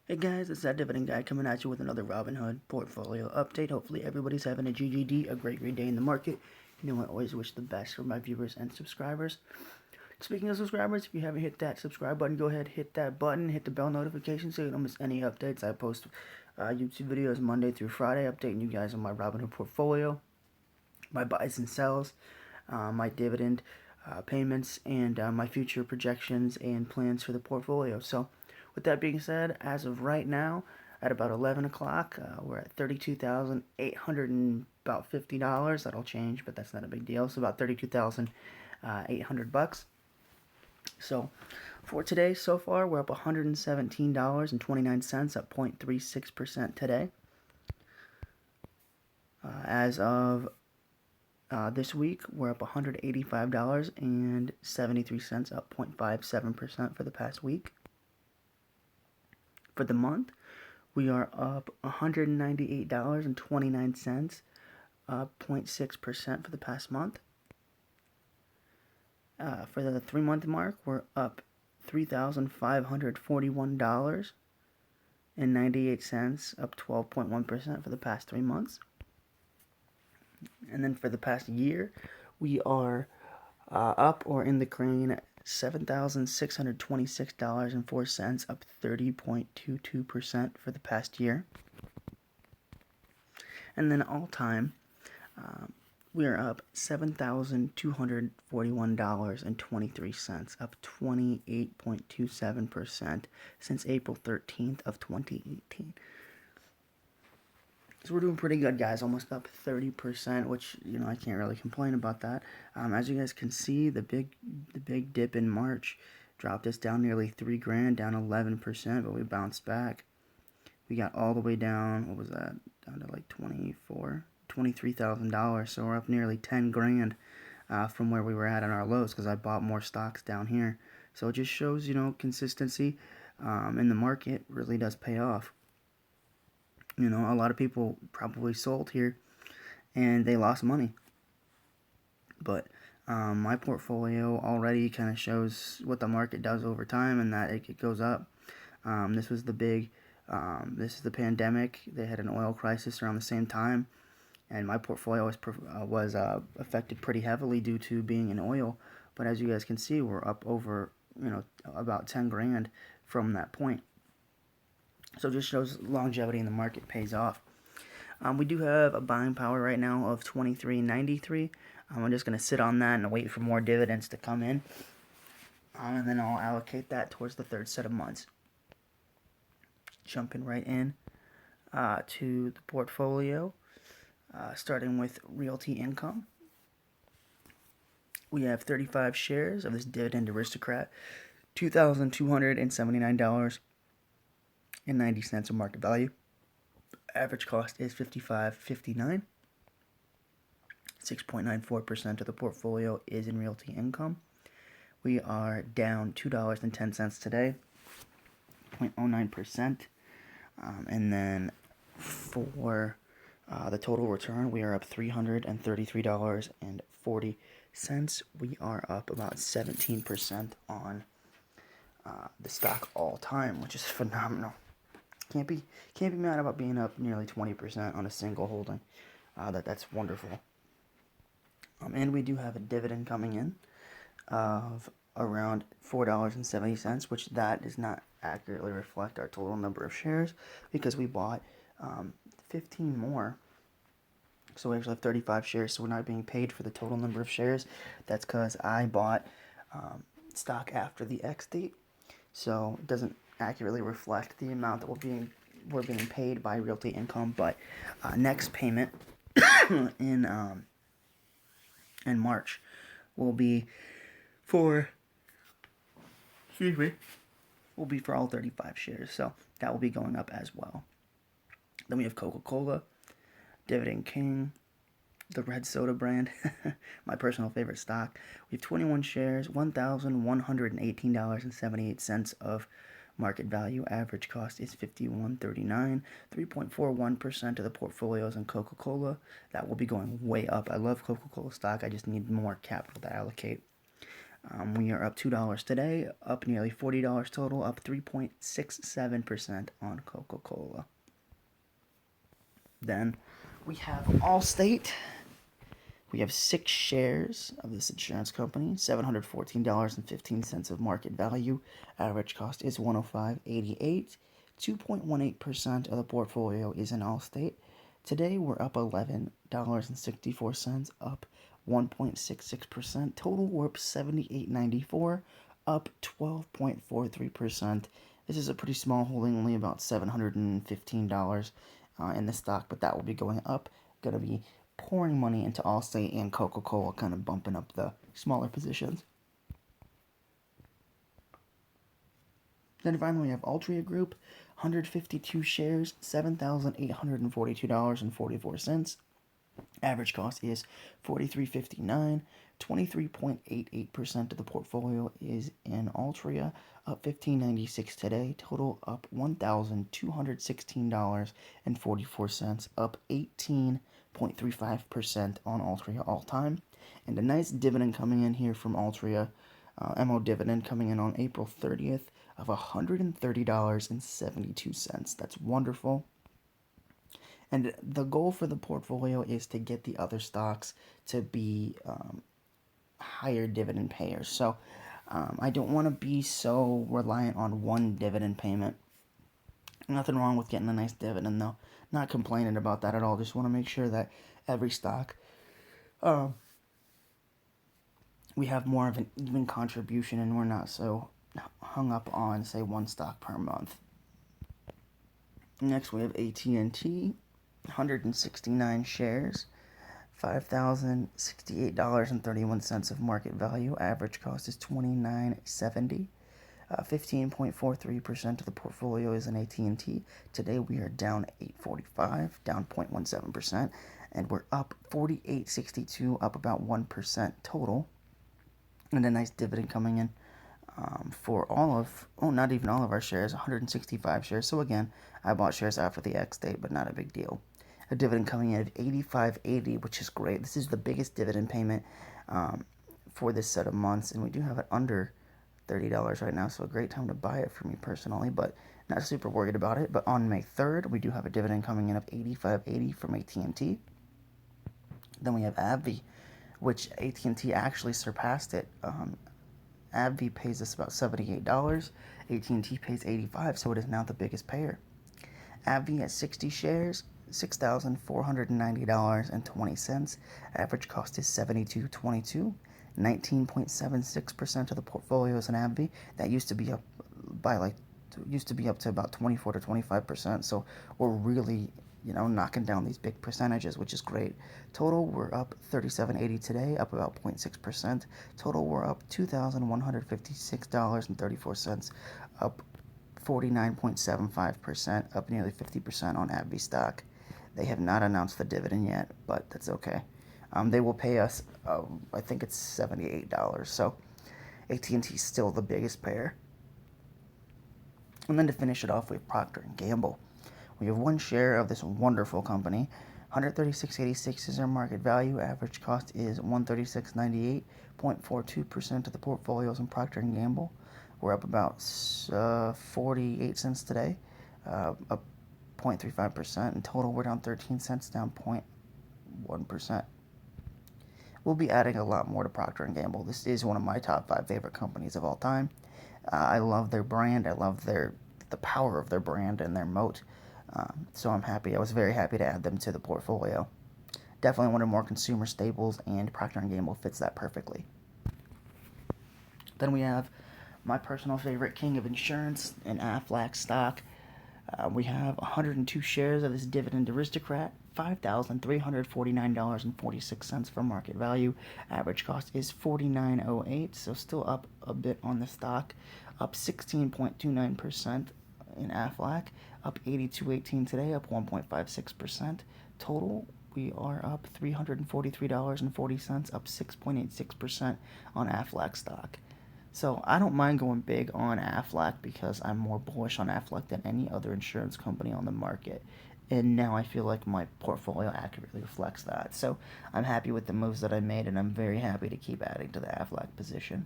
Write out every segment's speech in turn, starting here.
Hey guys, it's that Dividend Guy coming at you with another Robinhood portfolio update. Hopefully everybody's having a GGD, a great day in the market. You know I always wish the best for my viewers and subscribers. Speaking of subscribers, if you haven't hit that subscribe button, go ahead, hit that button, hit the bell notification so you don't miss any updates. I post YouTube videos Monday through Friday updating you guys on my Robinhood portfolio, my buys and sells, my dividend payments, and my future projections and plans for the portfolio. So with that being said, as of right now, at about 11 o'clock, we're at $32,850. That'll change, but that's not a big deal. So about $32,800. So for today, so far, we're up $117.29, up 0.36% today. As of this week, we're up $185.73, up 0.57% for the past week. For the month, we are up $198.29, up 0.6% for the past month. For the 3-month mark, we're up $3,541.98, up 12.1% for the past 3 months. And then for the past year, we are up or in the green $7,626.04, up 30.22% for the past year. And then all time, we are up $7,241.23, up 28.27% since April 13th of 2018. So we're doing pretty good, guys. Almost up 30%, which I can't really complain about that. As you guys can see, the big dip in March dropped us down nearly $3,000, down 11%, but we bounced back. We got all the way down. What was that? Down to like $23,000. So we're up nearly $10,000 from where we were at on our lows because I bought more stocks down here. So it just shows, consistency in the market really does pay off. A lot of people probably sold here and they lost money. But my portfolio already kind of shows what the market does over time and that it goes up. This is the pandemic. They had an oil crisis around the same time, and my portfolio was affected pretty heavily due to being in oil. But as you guys can see, we're up over about $10,000 from that point. So it just shows longevity in the market pays off. We do have a buying power right now of $23.93. I'm just going to sit on that and wait for more dividends to come in. And then I'll allocate that towards the third set of months. Jumping right in to the portfolio, starting with Realty Income. We have 35 shares of this Dividend Aristocrat, $2,279.90 of market value. Average cost is $55.59. 6.94% of the portfolio is in Realty Income. We are down $2.10 today, 0.09%. And then for the total return, we are up $333.40. We are up about 17% on the stock all time, which is phenomenal. Can't be mad about being up nearly 20% on a single holding. That's wonderful. And we do have a dividend coming in of around $4.70, which that does not accurately reflect our total number of shares because we bought 15 more. So we actually have 35 shares, so we're not being paid for the total number of shares. That's because I bought stock after the X date, so it doesn't accurately reflect the amount that we're being paid by Realty Income. But next payment in March will be for all 35 shares, so that will be going up as well. Then we have Coca-Cola, Dividend King, the red soda brand, my personal favorite stock. We have 21 shares, $1,118.78 of market value. Average cost is $51.39. 3.41% of the portfolio is in Coca-Cola. That will be going way up. I love Coca-Cola stock. I just need more capital to allocate. We are up $2 today, up nearly $40 total, up 3.67% on Coca-Cola. Then we have Allstate. We have 6 shares of this insurance company, $714.15 of market value. Average cost is $105.88. 2.18% of the portfolio is in Allstate. Today we're up $11.64, up 1.66%. Total we're up $78.94, up 12.43%. This is a pretty small holding, only about $715 in the stock, but that will be going up. Going to be pouring money into Allstate and Coca-Cola, kind of bumping up the smaller positions. Then finally we have Altria Group, 152 shares, $7,842.44. Average cost is $43.59. 23.88% of the portfolio is in Altria, up $15.96 today. Total up $1,216.44, up 18.35% on Altria all time. And a nice dividend coming in here from Altria, MO dividend coming in on April 30th of $130.72. That's wonderful. And the goal for the portfolio is to get the other stocks to be higher dividend payers. So I don't want to be so reliant on one dividend payment. Nothing wrong with getting a nice dividend, though. Not complaining about that at all. Just want to make sure that every stock, we have more of an even contribution and we're not so hung up on, say, one stock per month. Next, we have AT&T, 169 shares, $5,068.31 of market value. Average cost is $29.70. 15.43% of the portfolio is in AT&T. Today we are down 845, down 0.17%, and we're up 48.62, up about 1% total. And a nice dividend coming in for not even all of our shares, 165 shares. So again, I bought shares after the X date, but not a big deal. A dividend coming in of $85.80, which is great. This is the biggest dividend payment for this set of months, and we do have it under $30 right now, so a great time to buy it for me personally, but not super worried about it. But on May 3rd, we do have a dividend coming in of $85.80 from AT&T. Then we have AbbVie, which AT&T actually surpassed it. AbbVie pays us about $78. AT&T pays $85, so it is now the biggest payer. AbbVie has 60 shares, $6,490.20. Average cost is $72.22. 19.76% of the portfolio is in AbbVie. That used to be up to about 24 to 25%. So we're really, knocking down these big percentages, which is great. Total, we're up $37.80 today, up about 0.6%. Total, we're up $2,156.34, up 49.75%, up nearly 50% on AbbVie stock. They have not announced the dividend yet, but that's okay. They will pay us, I think it's $78. So AT&T is still the biggest payer. And then to finish it off, we have Procter & Gamble. We have 1 share of this wonderful company. $136.86 is our market value. Average cost is $136.98. 0.42% of the portfolio is in Procter & Gamble. We're up about 48 cents today, up 0.35%. In total, we're down 13 cents, down 0.1%. We'll be adding a lot more to Procter & Gamble. This is one of my top 5 favorite companies of all time. I love their brand. I love the power of their brand and their moat. So I'm happy. I was very happy to add them to the portfolio. Definitely wanted more consumer staples, and Procter & Gamble fits that perfectly. Then we have my personal favorite king of insurance, an Aflac stock. We have 102 shares of this dividend aristocrat, $5,349.46 for market value. Average cost is $49.08, so still up a bit on the stock, up 16.29% in Aflac, up 82.18 today, up 1.56%. Total, we are up $343.40, up 6.86% on Aflac stock. So I don't mind going big on Aflac because I'm more bullish on Aflac than any other insurance company on the market. And now I feel like my portfolio accurately reflects that. So I'm happy with the moves that I made, and I'm very happy to keep adding to the Aflac position.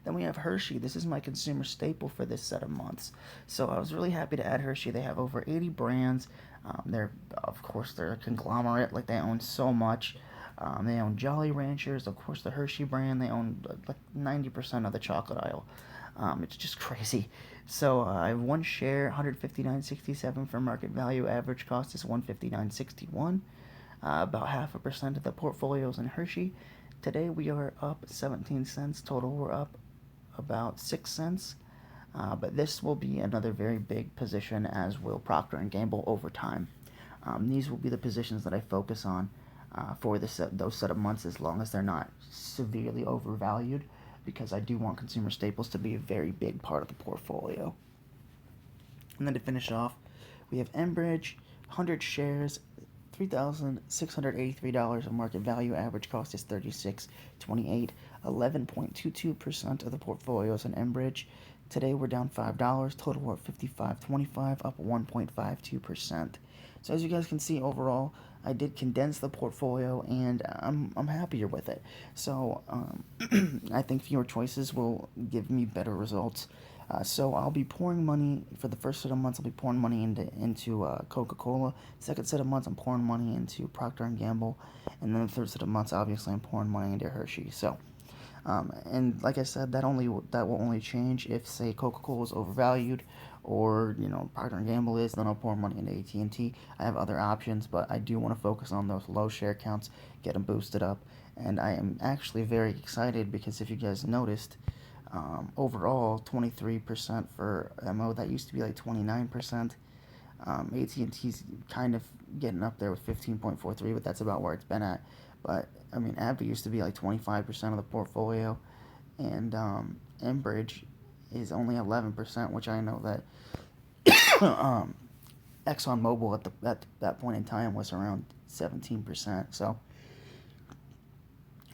Then we have Hershey. This is my consumer staple for this set of months. So I was really happy to add Hershey. They have over 80 brands. Of course, they're a conglomerate. Like, they own so much. They own Jolly Ranchers, of course, the Hershey brand. They own like 90% of the chocolate aisle. It's just crazy. So I have one share, 159.67 for market value. Average cost is 159.61. About 0.5% of the portfolios in Hershey. Today we are up 17 cents. Total we're up about 6 cents. But this will be another very big position, as will Procter & Gamble over time. These will be the positions that I focus on for those set of months, as long as they're not severely overvalued, because I do want consumer staples to be a very big part of the portfolio. And then to finish off, we have Enbridge, 100 shares, $3,683 of market value. Average cost is $36.28. 11.22% of the portfolios in Enbridge. Today we're down $5. Total we're at $55.25, up 1.52%. So as you guys can see, overall, I did condense the portfolio, and I'm happier with it. So I think fewer choices will give me better results. So I'll be pouring money for the first set of months. I'll be pouring money into Coca-Cola. Second set of months, I'm pouring money into Procter & Gamble, and then the third set of months, obviously, I'm pouring money into Hershey. So, and like I said, that will only change if, say, Coca-Cola is overvalued, or Procter & Gamble is. Then I'll pour money into AT&T. I have other options, but I do want to focus on those low share counts, get them boosted up, and I am actually very excited because if you guys noticed. Overall, 23% for MO. That used to be like 29%. AT&T's kind of getting up there with 15.43, but that's about where it's been at. But I mean, AbbVie used to be like 25% of the portfolio, and Enbridge is only 11%, which I know that ExxonMobil at that point in time was around 17%. So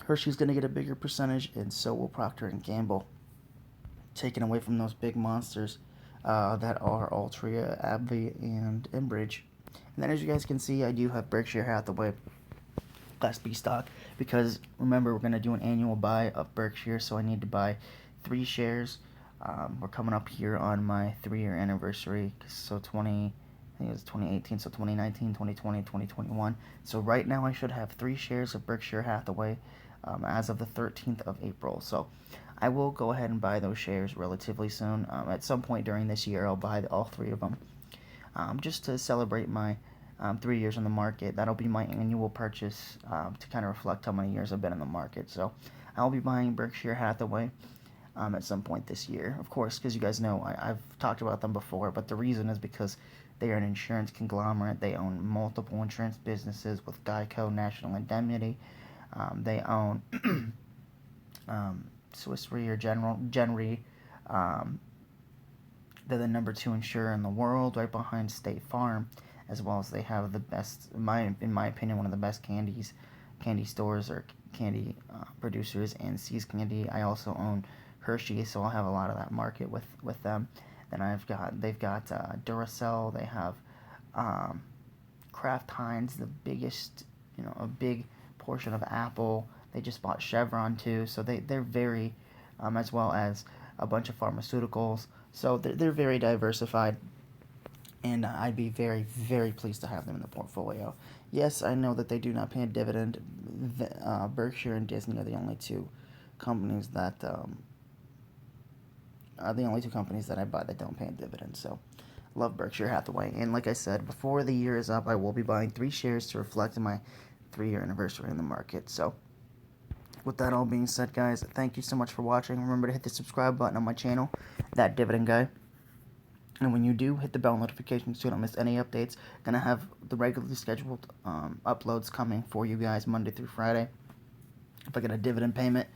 Hershey's going to get a bigger percentage, and so will Procter & Gamble, taken away from those big monsters that are Altria, AbbVie, and Enbridge. And then, as you guys can see, I do have Berkshire Hathaway Class B stock, because remember, we're going to do an annual buy of Berkshire, so I need to buy 3 shares. We're coming up here on my 3-year anniversary, so I think it was 2018, so 2019, 2020, 2021. So right now I should have 3 shares of Berkshire Hathaway as of the 13th of April. So I will go ahead and buy those shares relatively soon. At some point during this year, I'll buy all 3 of them, just to celebrate my 3 years in the market. That'll be my annual purchase to kind of reflect how many years I've been in the market. So I'll be buying Berkshire Hathaway at some point this year, of course, because you guys know I've talked about them before, but the reason is because they are an insurance conglomerate. They own multiple insurance businesses with Geico, National Indemnity. They own Swiss Re or Gen Re. They're the number 2 insurer in the world, right behind State Farm, as well as they have the best, in my opinion, one of the best candy stores or candy producers, and See's Candy. I also own Hershey, so I'll have a lot of that market with them. Then they've got Duracell. They have Kraft Heinz, the biggest, a big portion of Apple. They just bought Chevron too, so they're very, as well as a bunch of pharmaceuticals. So they're very diversified, and I'd be very, very pleased to have them in the portfolio. Yes, I know that they do not pay a dividend. Berkshire and Disney are the only 2 companies that I buy that don't pay a dividend. So, love Berkshire Hathaway. And like I said, before the year is up, I will be buying 3 shares to reflect my 3-year anniversary in the market. So, with that all being said, guys, thank you so much for watching. Remember to hit the subscribe button on my channel, That Dividend Guy. And when you do, hit the bell notifications so you don't miss any updates. Gonna have the regularly scheduled uploads coming for you guys Monday through Friday. If I get a dividend payment,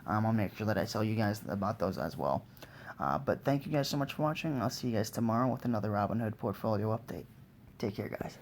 I'll make sure that I tell you guys about those as well. But thank you guys so much for watching. I'll see you guys tomorrow with another Robinhood portfolio update. Take care, guys.